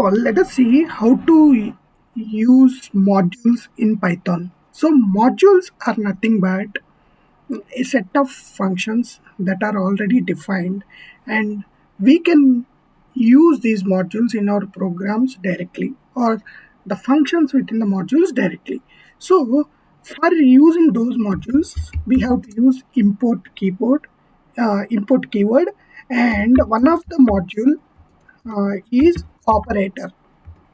all, let us see how to use modules in Python. So modules are nothing but a set of functions that are already defined, and we can use these modules in our programs directly, or the functions within the modules directly. So for using those modules, we have to use import keyword, and one of the module is operator.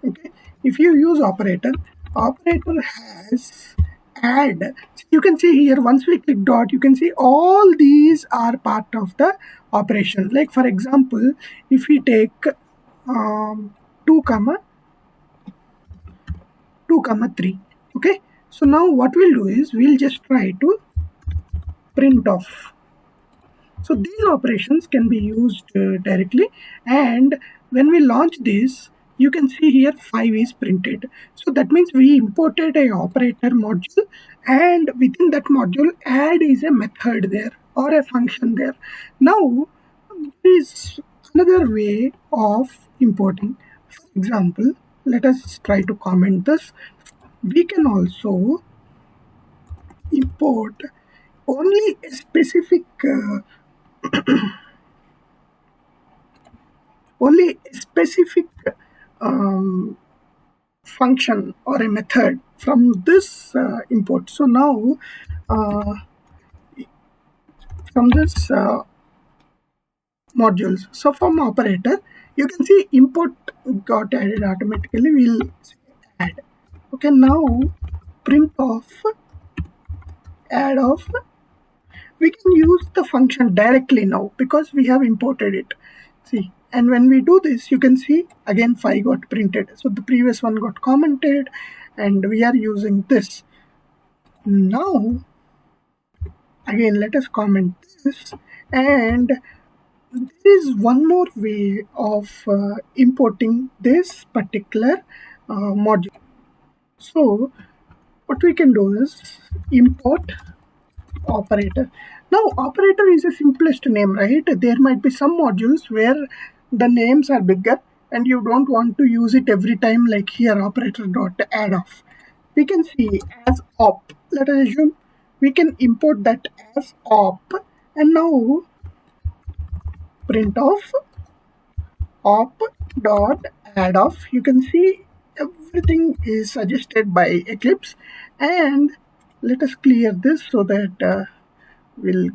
Okay, if you use operator has add. You can see here, once we click dot, you can see all these are part of the operation. Like for example, if we take 2 comma 2 comma 3. Okay, so now what we'll do is we'll just try to print off. So these operations can be used directly, and when we launch this, you can see here 5 is printed. So that means we imported a operator module, and within that module add is a method there or a function there. Now there is another way of importing. For example, let us try to comment this. We can also import only a specific only a specific um, function or a method from this import. So now uh, from this modules, so from operator, you can see import got added automatically. We'll add. Okay, now print of add of, we can use the function directly now because we have imported it. See, and when we do this, you can see again 5 got printed. So the previous one got commented, and we are using this. Now, again, let us comment this, and there is one more way of importing this particular module. So what we can do is import operator. Now operator is the simplest name, right? There might be some modules where the names are bigger and you don't want to use it every time, like here operator dot add off. We can see as op. Let us assume we can import that as op, and now print off op dot add off. You can see everything is suggested by Eclipse, and let us clear this so that we'll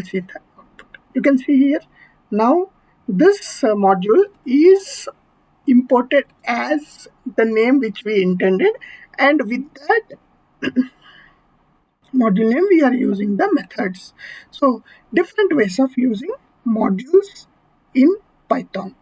see the output. You can see here now this module is imported as the name which we intended, and with that module name we are using the methods. So different ways of using modules in Python.